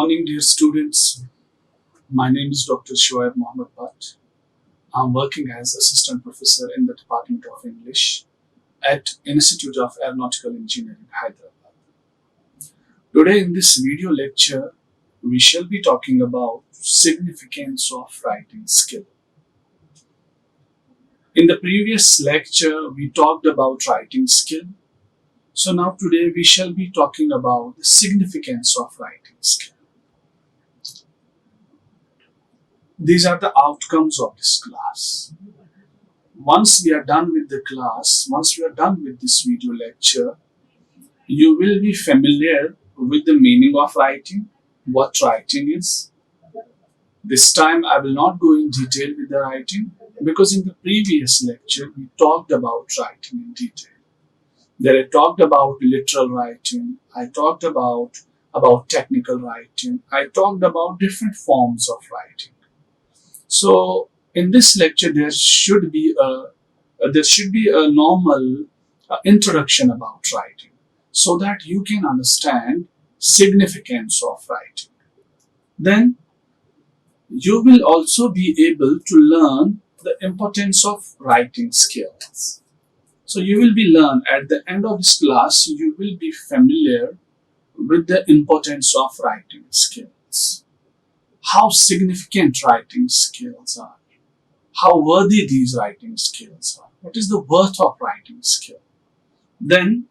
morning, dear students. My name is Dr. Shuaib Mohammad Bhat. I'm working as Assistant Professor in the Department of English at Institute of Aeronautical Engineering, Hyderabad. Today in this video lecture, we shall be talking about significance of writing skill. In the previous lecture, we talked about writing skill. So now today we shall be talking about the significance of writing skill. These are the outcomes of this class. Once we are done with the class, once we are done with this video lecture, you will be familiar with the meaning of writing, what writing is. This time I will not go in detail with the writing because in the previous lecture we talked about writing in detail. There I talked about literal writing, I talked about technical writing, I talked about different forms of writing. So in this lecture there should be a normal introduction about writing so that you can understand significance of writing. Then you will also be able to learn the importance of writing skills. So you will be learn at the end of this class, you will be familiar with the importance of writing skills. How significant writing skills are, how worthy these writing skills are, what is the worth of writing skill. Then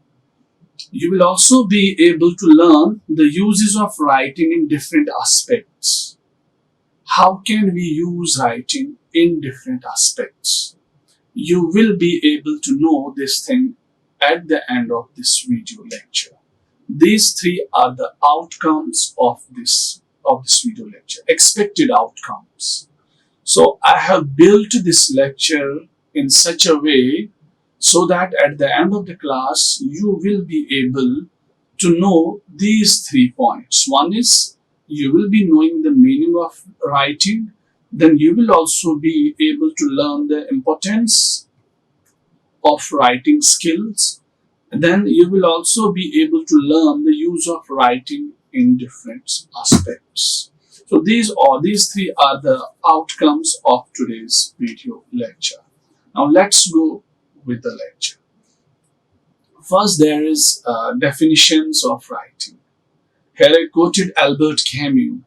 you will also be able to learn the uses of writing in different aspects. How can we use writing in different aspects? You will be able to know this thing at the end of this video lecture. These three are the outcomes of this video lecture, expected outcomes. So I have built this lecture in such a way so that at the end of the class you will be able to know these 3 points. One is you will be knowing the meaning of writing, then you will also be able to learn the importance of writing skills, then you will also be able to learn the use of writing in different aspects. So these 3 are the outcomes of today's video lecture. Now let's go with the lecture. First, there is definitions of writing. Here I quoted Albert Camus.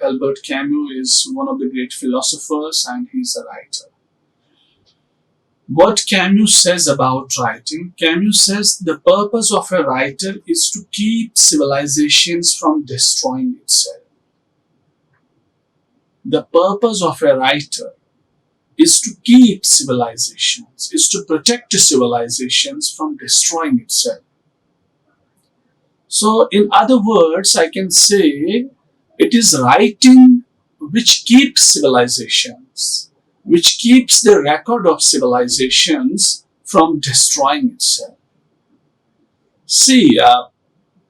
Albert Camus is one of the great philosophers and he's a writer. What Camus says about writing, Camus says the purpose of a writer is to keep civilizations from destroying itself. The purpose of a writer is to keep civilizations, is to protect civilizations from destroying itself. So in other words, I can say it is writing which keeps civilizations, which keeps the record of civilizations from destroying itself. See,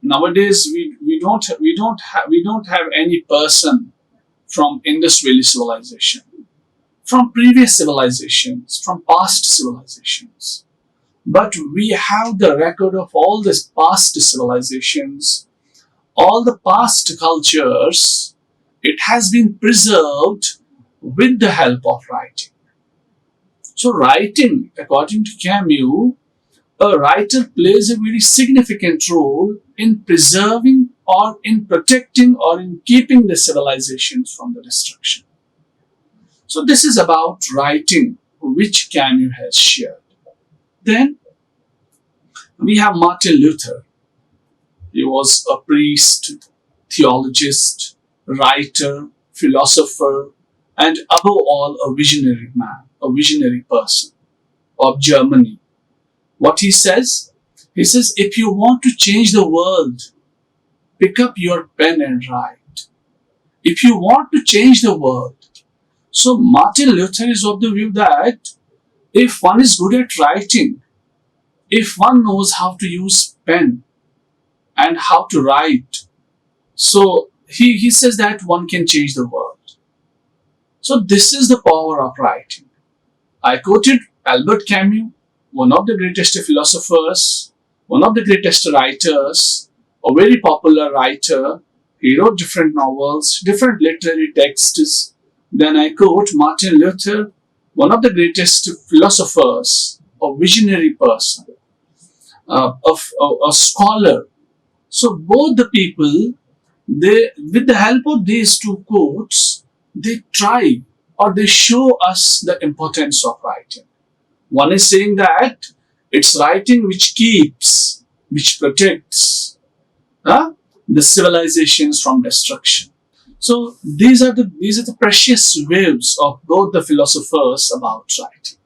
nowadays we don't have any person from Indus Valley civilization, from previous civilizations, from past civilizations. But we have the record of all these past civilizations, all the past cultures. It has been preserved with the help of writing. So writing, according to Camus, a writer plays a very significant role in preserving or in protecting or in keeping the civilizations from the destruction. So this is about writing which Camus has shared. Then we have Martin Luther. He was a priest, theologist, writer, philosopher, and above all a visionary man, a visionary person of Germany. What he says? He says, if you want to change the world, pick up your pen and write. If you want to change the world. So Martin Luther is of the view that if one is good at writing, if one knows how to use pen and how to write, so he says that one can change the world. So this is the power of writing. I quoted Albert Camus, one of the greatest philosophers, one of the greatest writers, a very popular writer, He wrote different novels, different literary texts. Then I quote Martin Luther, one of the greatest philosophers, a visionary person, a scholar. So both the people, they, with the help of these two quotes, they try or they show us the importance of writing. One is saying that it's writing which keeps, which protects the civilizations from destruction. So these are the precious waves of both the philosophers about writing.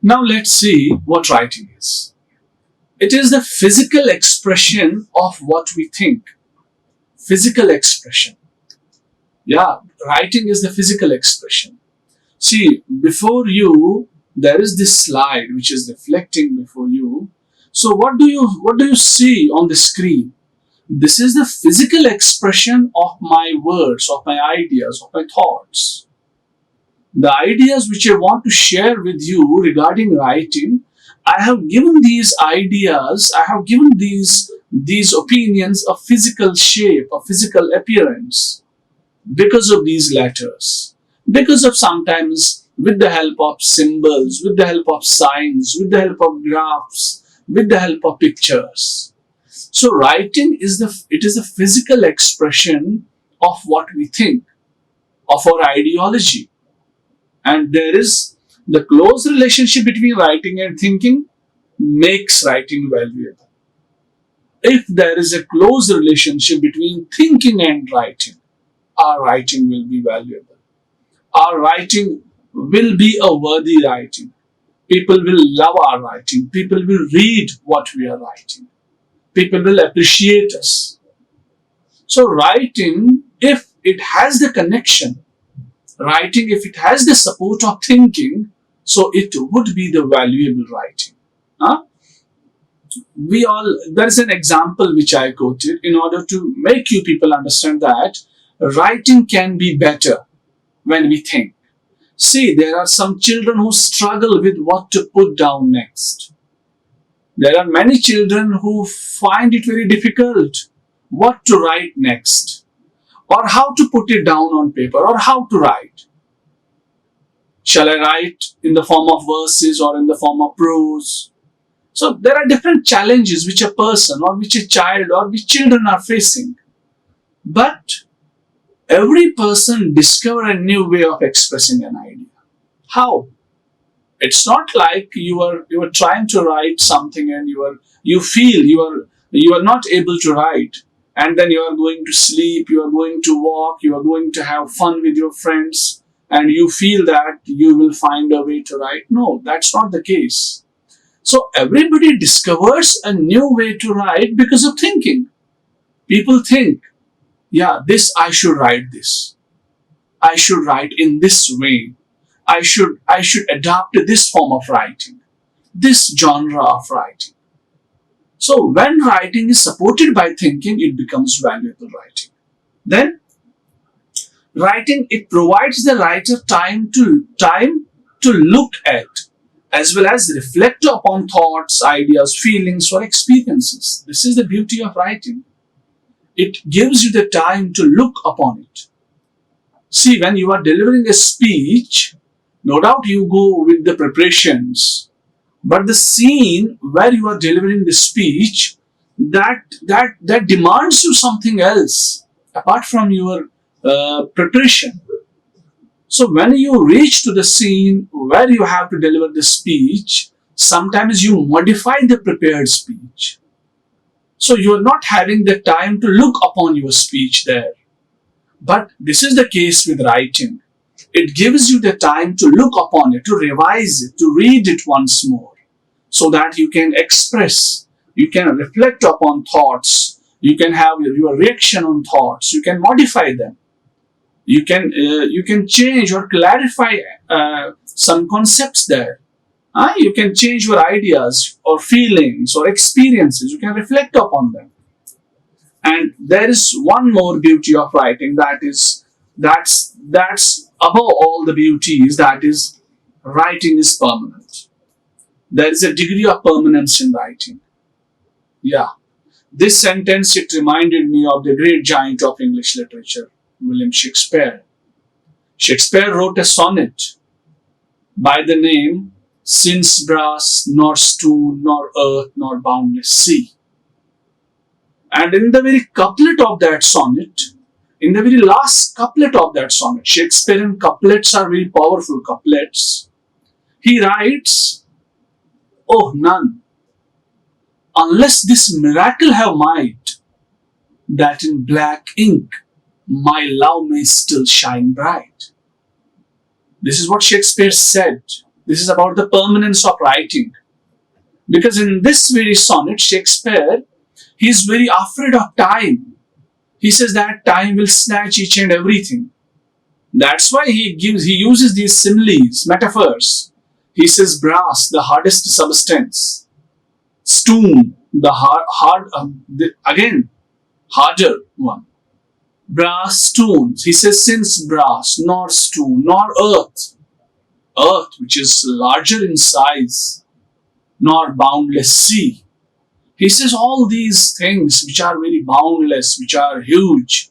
Now let's see what writing is. It is the physical expression of what we think. Physical expression. Yeah, writing is the physical expression. See, before you, there is this slide which is reflecting before you. So what do you see on the screen? This is the physical expression of my words, of my ideas, of my thoughts. The ideas which I want to share with you regarding writing, I have given these ideas, I have given these opinions a physical shape, a physical appearance because of these letters, because of sometimes with the help of symbols, with the help of signs, with the help of graphs, with the help of pictures. So writing is the physical expression of what we think, of our ideology. And there is the close relationship between writing and thinking makes writing valuable. If there is a close relationship between thinking and writing, our writing will be valuable. Our writing will be a worthy writing. People will love our writing. People will read what we are writing. People will appreciate us. So writing, if it has the connection, writing, if it has the support of thinking, so it would be the valuable writing. Huh? There is an example which I quoted in order to make you people understand that writing can be better when we think. See, there are some children who struggle with what to put down next. There are many children who find it very difficult what to write next, or how to put it down on paper, or how to write. Shall I write in the form of verses or in the form of prose? So there are different challenges which a person or which a child or which children are facing. But every person discover a new way of expressing an idea. How? It's not like you are trying to write something and you feel you are not able to write, and then you are going to sleep, you are going to walk, you are going to have fun with your friends, and you feel that you will find a way to write. No, that's not the case. So everybody discovers a new way to write because of thinking. People think, yeah, this I should write this. I should write in this way. I should adapt to this form of writing, this genre of writing. So when writing is supported by thinking, it becomes valuable writing. Then writing, it provides the writer time to look at as well as reflect upon thoughts, ideas, feelings, or experiences. This is the beauty of writing. It gives you the time to look upon it. See, when you are delivering a speech, no doubt you go with the preparations, but the scene where you are delivering the speech, that demands you something else apart from your preparation. So when you reach to the scene where you have to deliver the speech, sometimes you modify the prepared speech. So you are not having the time to look upon your speech there. But this is the case with writing. It gives you the time to look upon it, to revise it, to read it once more, so that you can express, you can reflect upon thoughts, you can have your reaction on thoughts, you can modify them, you can change or clarify some concepts there. You can change your ideas or feelings or experiences, you can reflect upon them. And there is one more beauty of writing, that's above all the beauties, that is, writing is permanent. There is a degree of permanence in writing. Yeah. This sentence, it reminded me of the great giant of English literature, William Shakespeare. Shakespeare wrote a sonnet by the name Since Brass, Nor Stone, Nor Earth, Nor Boundless Sea. And in the very couplet of that sonnet, in the very last couplet of that sonnet, Shakespearean couplets are very powerful couplets. He writes, "Oh, none, unless this miracle have might, that in black ink my love may still shine bright." This is what Shakespeare said. This is about the permanence of writing. Because in this very sonnet, Shakespeare, he is very afraid of time. He says that time will snatch each and everything. That's why he uses these similes, metaphors. He says brass, the hardest substance; stone, the harder one. Brass, stones. He says since brass, nor stone, nor earth, earth which is larger in size, nor boundless sea. He says all these things which are very boundless, which are huge,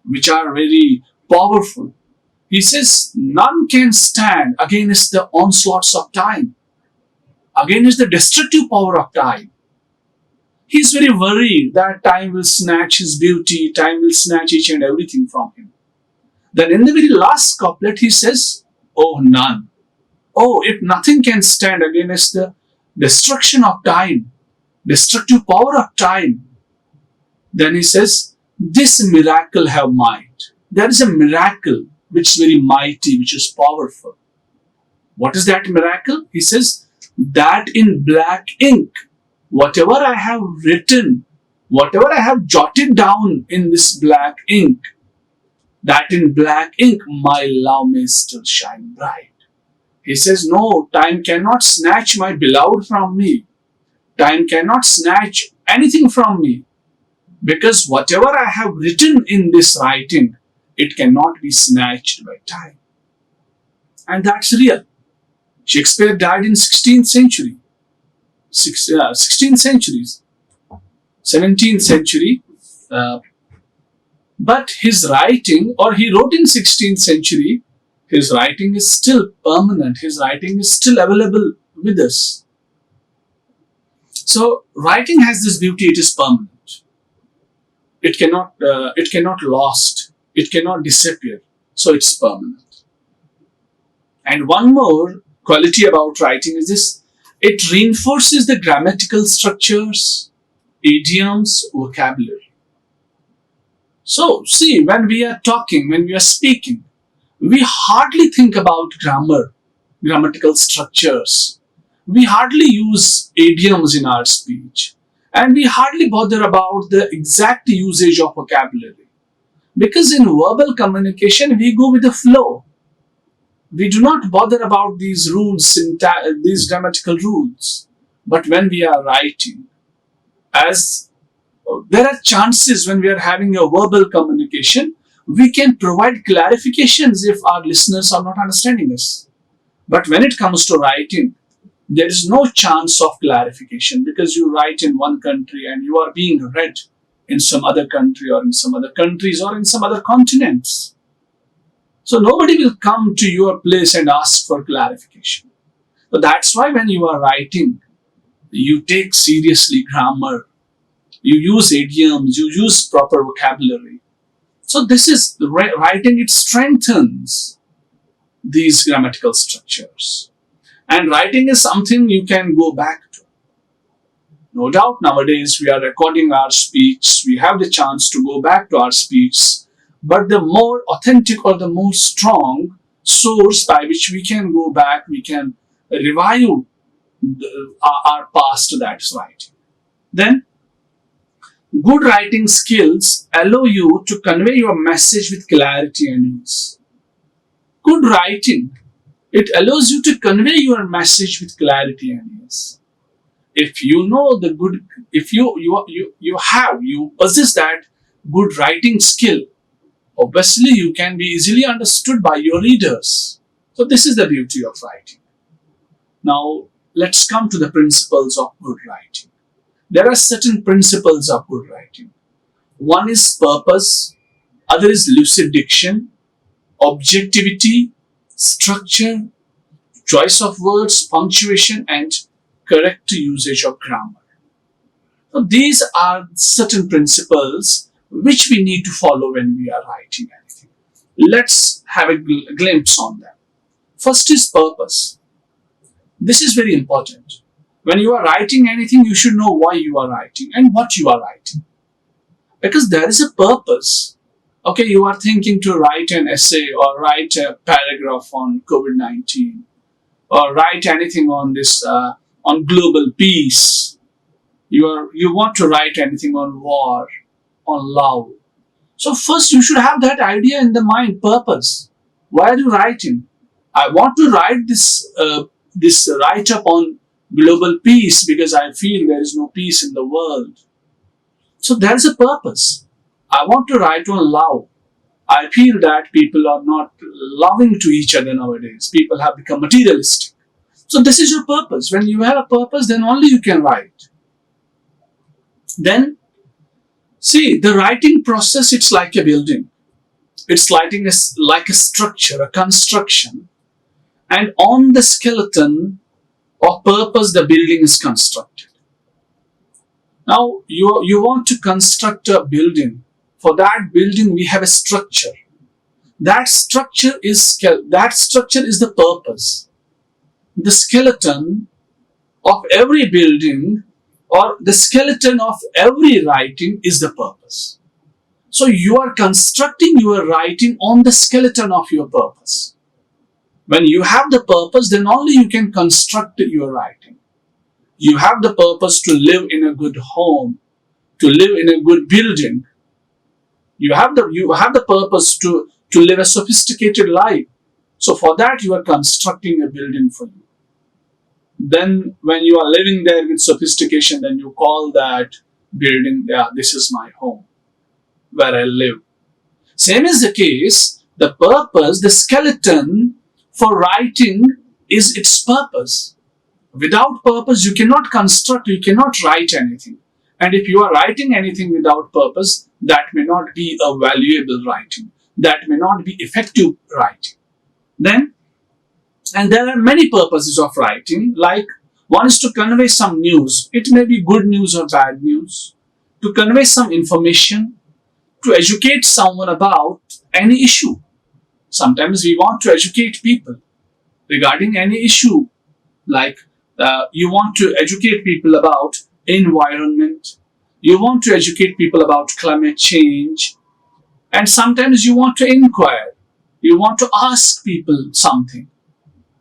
which are very powerful. He says none can stand against the onslaughts of time, against the destructive power of time. He's very worried that time will snatch his beauty, time will snatch each and everything from him. Then in the very last couplet he says, "Oh, none. Oh, if nothing can stand against the destruction of time, destructive power of time," then he says, "This miracle have might." There is a miracle which is very mighty, which is powerful. What is that miracle? He says, "That in black ink, whatever I have written, whatever I have jotted down in this black ink, that in black ink my love may still shine bright." He says, no, time cannot snatch my beloved from me. Time cannot snatch anything from me. Because whatever I have written in this writing, it cannot be snatched by time. And that's real. Shakespeare died in 16th century. 16th centuries. 17th century. But his writing, or he wrote in 16th century, his writing is still permanent. His writing is still available with us. So writing has this beauty, it is permanent. It cannot lost. It cannot disappear. So it's permanent. And one more quality about writing is this: it reinforces the grammatical structures, idioms, vocabulary. So see, when we are talking, when we are speaking, we hardly think about grammar, grammatical structures. We hardly use idioms in our speech. And we hardly bother about the exact usage of vocabulary. Because in verbal communication, we go with the flow. We do not bother about these rules, these grammatical rules. But when we are writing, as there are chances when we are having a verbal communication, we can provide clarifications if our listeners are not understanding us. But when it comes to writing, there is no chance of clarification, because you write in one country and you are being read in some other country, or in some other countries, or in some other continents. So nobody will come to your place and ask for clarification. So that's why when you are writing, you take seriously grammar, you use idioms, you use proper vocabulary. So this is the writing, it strengthens these grammatical structures. And writing is something you can go back to. No doubt nowadays we are recording our speech, we have the chance to go back to our speech, but the more authentic or the more strong source by which we can go back, we can revive our past, that's writing. Then, good writing skills allow you to convey your message with clarity and ease. Good writing, it allows you to convey your message with clarity and ease. If you know the good, if you possess that good writing skill, obviously you can be easily understood by your readers. So this is the beauty of writing. Now let's come to the principles of good writing. There are certain principles of good writing. One is purpose, other is lucid diction, objectivity, structure, choice of words, punctuation, and correct usage of grammar. So these are certain principles which we need to follow when we are writing anything. Let's have a glimpse on them. First is purpose. This is very important. When you are writing anything, you should know why you are writing and what you are writing. Because there is a purpose. Okay, you are thinking to write an essay or write a paragraph on COVID-19 or write anything on this on global peace. You want to write anything on war, on love. So first you should have that idea in the mind, purpose. Why are you writing? I want to write this write up on global peace because I feel there is no peace in the world. So there is a purpose. I want to write on love. I feel that people are not loving to each other nowadays. People have become materialistic. So this is your purpose. When you have a purpose, then only you can write. Then, see, the writing process, it's like a building. It's like a structure, a construction. And on the skeleton of purpose, the building is constructed. Now, you want to construct a building. For that building, we have a structure. That structure is the purpose. The skeleton of every building or the skeleton of every writing is the purpose. So you are constructing your writing on the skeleton of your purpose. When you have the purpose, then only you can construct your writing. You have the purpose to live in a good home, to live in a good building. You have the purpose to live a sophisticated life. So for that, you are constructing a building for you. Then when you are living there with sophistication, then you call that building, yeah, this is my home, where I live. Same is the case, the purpose, the skeleton for writing is its purpose. Without purpose, you cannot construct, you cannot write anything. And if you are writing anything without purpose, that may not be a valuable writing. That may not be effective writing. And there are many purposes of writing, like one is to convey some news. It may be good news or bad news. To convey some information, to educate someone about any issue. Sometimes we want to educate people regarding any issue, like you want to educate people about environment, you want to educate people about climate change, and sometimes you want to inquire, you want to ask people something,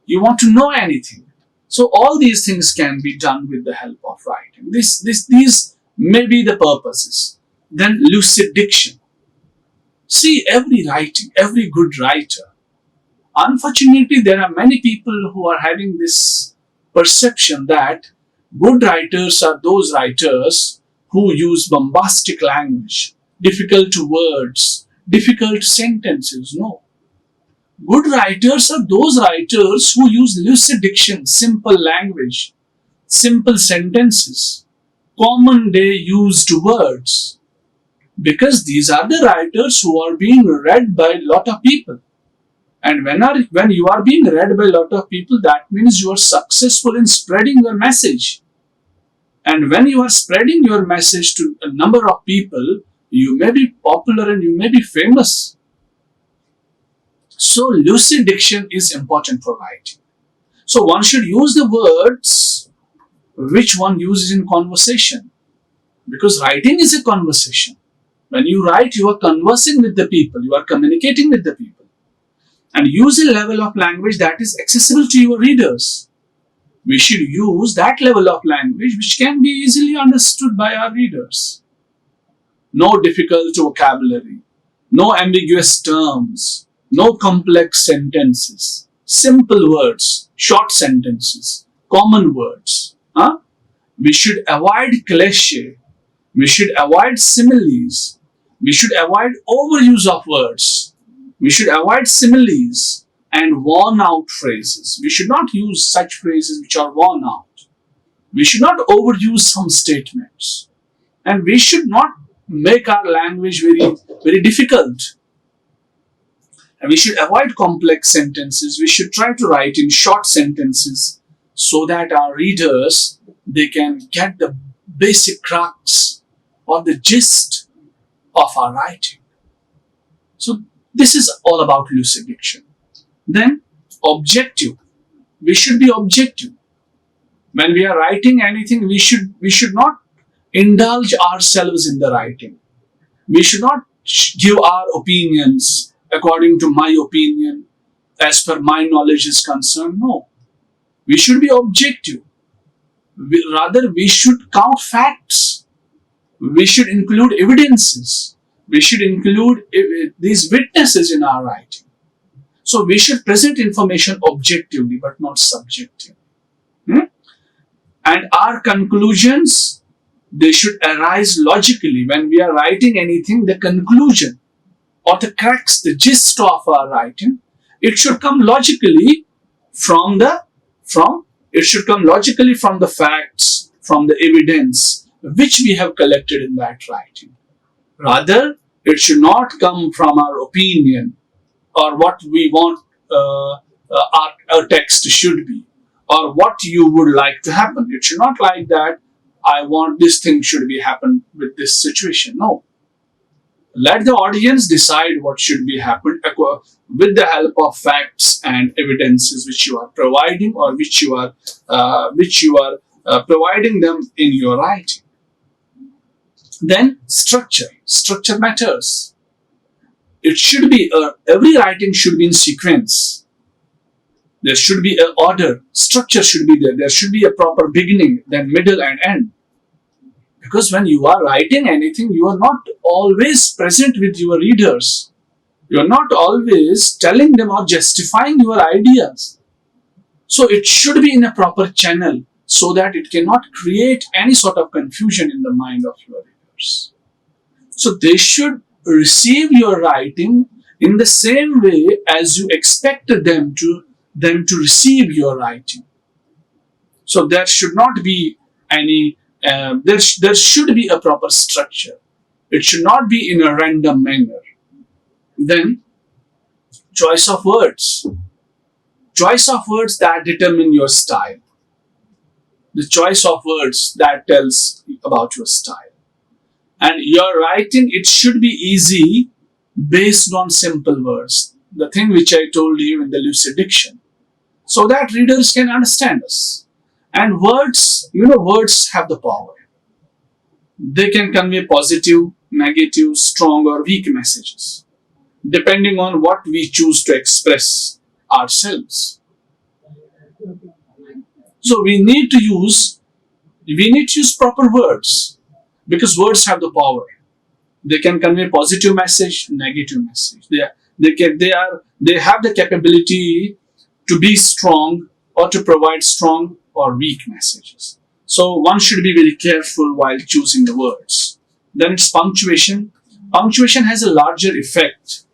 you want to know anything. So all these things can be done with the help of writing. These may be the purposes. Then lucid diction. See, every good writer, unfortunately, there are many people who are having this perception that good writers are those writers who use bombastic language, difficult words, difficult sentences. No. Good writers are those writers who use lucid diction, simple language, simple sentences, common day used words. Because these are the writers who are being read by a lot of people. And when you are being read by a lot of people, that means you are successful in spreading your message. And when you are spreading your message to a number of people, you may be popular and you may be famous. So lucid diction is important for writing. So one should use the words which one uses in conversation. Because writing is a conversation. When you write, you are conversing with the people, you are communicating with the people. And use a level of language that is accessible to your readers. We should use that level of language which can be easily understood by our readers. No difficult vocabulary, no ambiguous terms, no complex sentences, simple words, short sentences, common words. We should avoid cliché. We should avoid similes. We should avoid overuse of words. We should avoid similes and worn out phrases. We should not use such phrases which are worn out. We should not overuse some statements, and we should not make our language very difficult. And we should avoid complex sentences. We should try to write in short sentences so that our readers, they can get the basic crux or the gist of our writing. So this is all about lucid diction. Then objective. We should be objective. When we are writing anything, we should not indulge ourselves in the writing. We should not give our opinions according to my opinion, as per my knowledge is concerned. No, we should be objective. Rather, we should count facts. We should include evidences. We should include these witnesses in our writing. So we should present information objectively, but not subjectively. And our conclusions, they should arise logically. When we are writing anything, the conclusion or the crux, the gist of our writing, it should come logically from the facts, from the evidence which we have collected in that writing. Rather, it should not come from our opinion or what we want our text should be, or what you would like to happen. It should not like that. I want this thing should be happen with this situation. No. Let the audience decide what should be happened with the help of facts and evidences which you are providing, or which you are providing them in your writing. Then structure. Structure matters. It should be every writing should be in sequence. There should be an order. Structure should be there. There should be a proper beginning, then middle and end. Because when you are writing anything, you are not always present with your readers. You are not always telling them or justifying your ideas. So it should be in a proper channel so that it cannot create any sort of confusion in the mind of your readers. So they should receive your writing in the same way as you expect them to receive your writing. So there should not be any there should be a proper structure. It should not be in a random manner. Then, choice of words. Choice of words that determine your style. The choice of words that tells about your style. And your writing, it should be easy based on simple words. The thing which I told you in the lucid diction. So that readers can understand us. And words, words have the power. They can convey positive, negative, strong or weak messages, depending on what we choose to express ourselves. So we need to use proper words, because words have the power. They can convey positive message, negative message. They have the capability to be strong or to provide strong or weak messages. So one should be very careful while choosing the words. Then it's punctuation. Punctuation has a larger effect.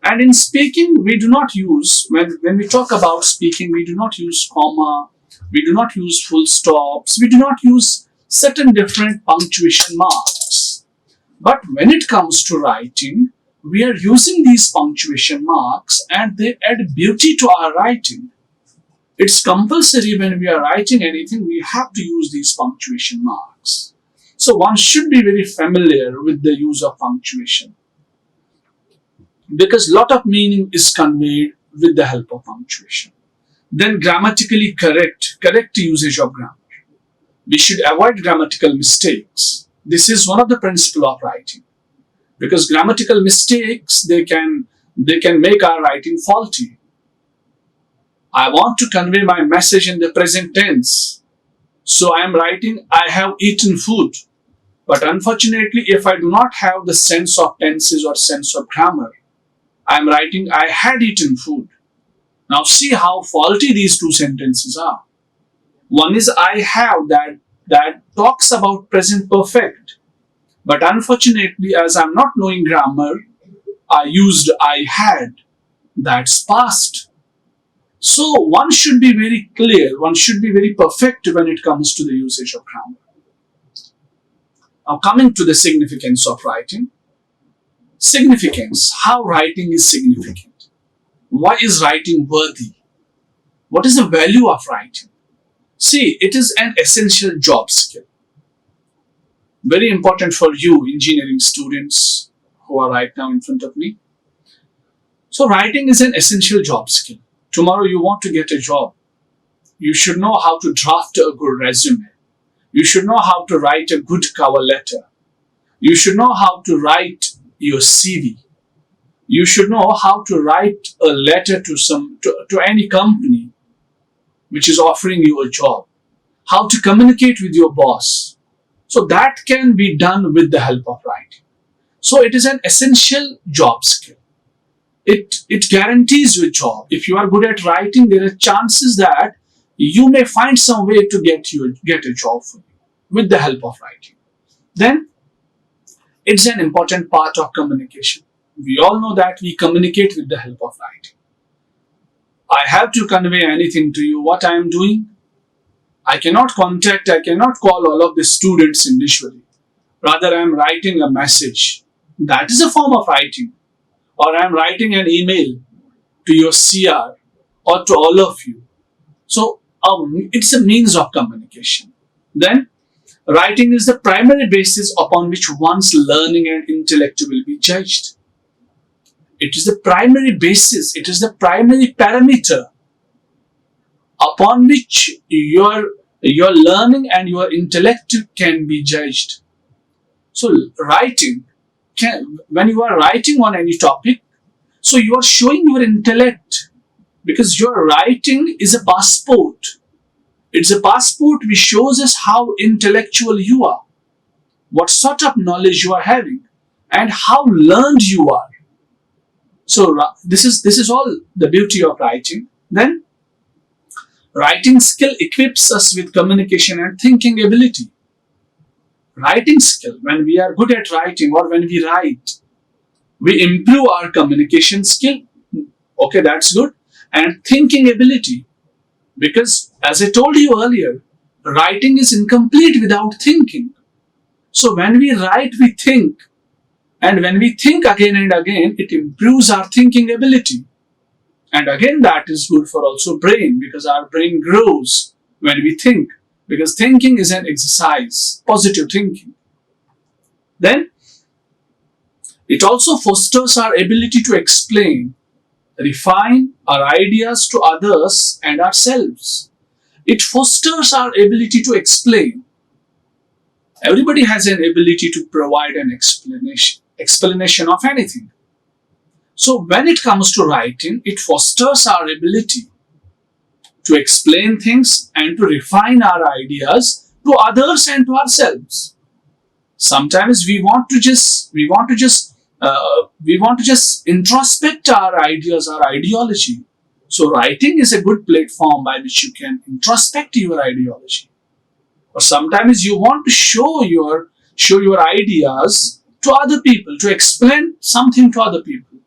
And in speaking, we do not use, when we talk about speaking, we do not use comma, we do not use full stops, we do not use certain different punctuation marks. But when it comes to writing, we are using these punctuation marks and they add beauty to our writing. It's compulsory when we are writing anything, we have to use these punctuation marks. So one should be very familiar with the use of punctuation, because a lot of meaning is conveyed with the help of punctuation. Then grammatically correct usage of grammar. We should avoid grammatical mistakes. This is one of the principles of writing, because grammatical mistakes, they can make our writing faulty. I want to convey my message in the present tense. So I am writing, I have eaten food. But unfortunately, if I do not have the sense of tenses or sense of grammar, I am writing, I had eaten food. Now see how faulty these two sentences are. One is I have, that talks about present perfect. But unfortunately, as I am not knowing grammar, I used I had. That's past. So one should be very clear, one should be very perfect when it comes to the usage of grammar. Now coming to the significance of writing. Significance, how writing is significant. Why is writing worthy? What is the value of writing? See, it is an essential job skill. Very important for you engineering students who are right now in front of me. So writing is an essential job skill. Tomorrow you want to get a job. You should know how to draft a good resume. You should know how to write a good cover letter. You should know how to write your CV. You should know how to write a letter to any company which is offering you a job. How to communicate with your boss. So that can be done with the help of writing. So it is an essential job skill. It guarantees you a job. If you are good at writing, there are chances that you may find some way to get a job for you with the help of writing. Then it's an important part of communication. We all know that we communicate with the help of writing. I have to convey anything to you, what I am doing. I cannot call all of the students individually. Rather, I am writing a message. That is a form of writing. Or I am writing an email to your CR or to all of you. So, it's a means of communication. Then, writing is the primary basis upon which one's learning and intellect will be judged. It is the primary basis, it is the primary parameter upon which your learning and your intellect can be judged. So writing, when you are writing on any topic, so you are showing your intellect, because your writing is a passport. It's a passport which shows us how intellectual you are, what sort of knowledge you are having, and how learned you are. So this is all the beauty of writing. Then writing skill equips us with communication and thinking ability. Writing skill, when we are good at writing or when we write, we improve our communication skill. Okay, that's good. And thinking ability. Because as I told you earlier, writing is incomplete without thinking. So when we write, we think. And when we think again and again, it improves our thinking ability. And again, that is good for also brain, because our brain grows when we think. Because thinking is an exercise, positive thinking. Then, it also fosters our ability to explain, refine our ideas to others and ourselves. It fosters our ability to explain. Everybody has an ability to provide an explanation of anything. So when it comes to writing, it fosters our ability to explain things and to refine our ideas to others and to ourselves. Sometimes we want to just introspect our ideas, our ideology. So writing is a good platform by which you can introspect your ideology. Or sometimes you want to show your ideas to other people, to explain something to other people.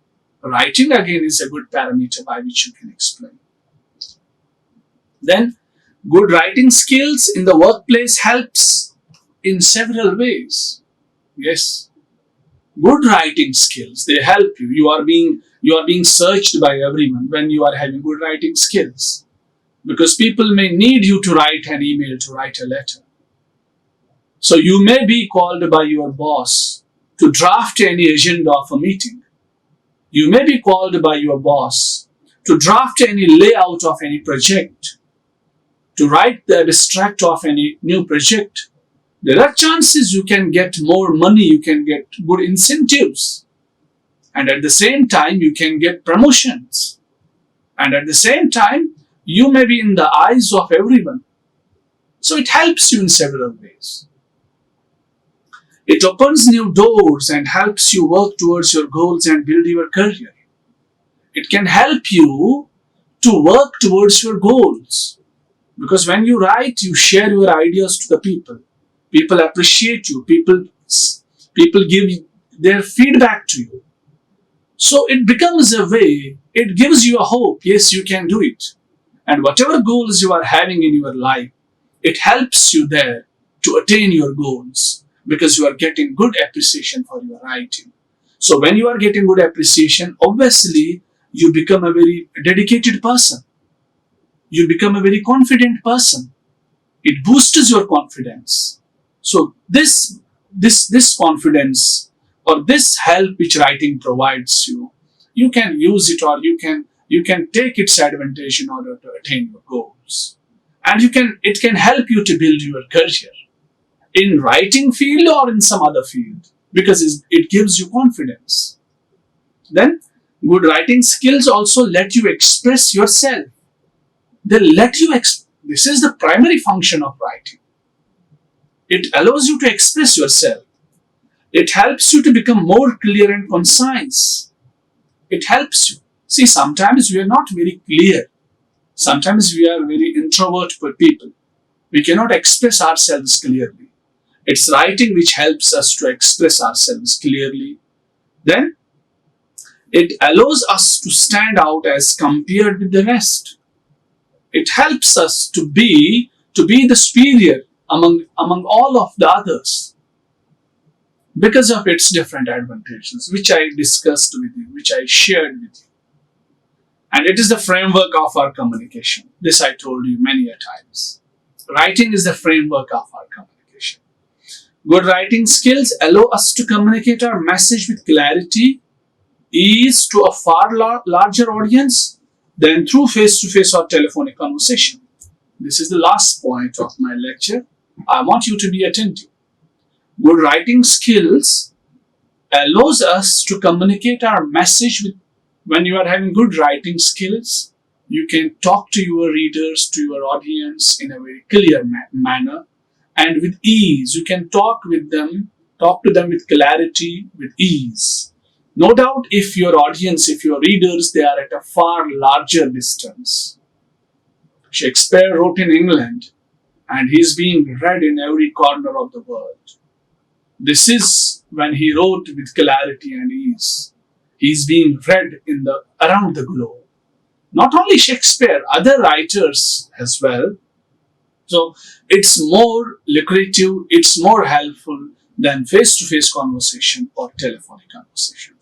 Writing again is a good parameter by which you can explain. Then, good writing skills in the workplace helps in several ways. Yes, good writing skills, they help you. You are being searched by everyone when you are having good writing skills, because people may need you to write an email, to write a letter. So you may be called by your boss to draft any agenda of a meeting. You may be called by your boss to draft any layout of any project, to write the abstract of any new project. There are chances you can get more money, you can get good incentives, and at the same time you can get promotions, and at the same time you may be in the eyes of everyone. So it helps you in several ways. It opens new doors and helps you work towards your goals and build your career. It can help you to work towards your goals, because when you write, you share your ideas to the people. People appreciate you. People give their feedback to you. So it becomes a way, it gives you a hope. Yes, you can do it. And whatever goals you are having in your life, it helps you there to attain your goals because you are getting good appreciation for your writing. So when you are getting good appreciation, obviously you become a very dedicated person. You become a very confident person. It boosts your confidence. So this confidence or this help which writing provides you, you can use it, or you can take its advantage in order to attain your goals. And it can help you to build your career in writing field or in some other field, because it gives you confidence. Then good writing skills also let you express yourself. They let you this is the primary function of writing. It allows you to express yourself. It helps you to become more clear and concise. It helps you. See, sometimes we are not very clear. Sometimes we are very introvert people. We cannot express ourselves clearly. It's writing which helps us to express ourselves clearly. Then it allows us to stand out as compared with the rest. It helps us to be the superior among all of the others because of its different advantages, which I discussed with you, which I shared with you. And it is the framework of our communication. This I told you many a times. Writing is the framework of our communication. Good writing skills allow us to communicate our message with clarity, ease to a far larger audience than through face-to-face or telephonic conversation. This is the last point of my lecture. I want you to be attentive. Good writing skills allows us to communicate our message with. When you are having good writing skills, you can talk to your readers, to your audience in a very clear manner and with ease. You can talk to them with clarity, with ease. No doubt if your audience, if your readers, they are at a far larger distance. Shakespeare wrote in England and he is being read in every corner of the world. This is when he wrote with clarity and ease. He is being read around the globe. Not only Shakespeare, other writers as well. So it's more lucrative, it's more helpful than face-to-face conversation or telephonic conversation.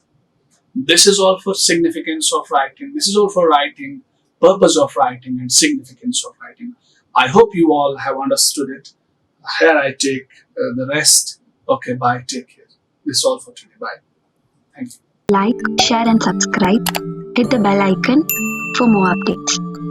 This is all for significance of writing. This is all for writing, purpose of writing and significance of writing. I hope you all have understood it. Here I take the rest. Okay, bye. Take care. This is all for today. Bye. Thank you. Like, share and subscribe. Hit the bell icon for more updates.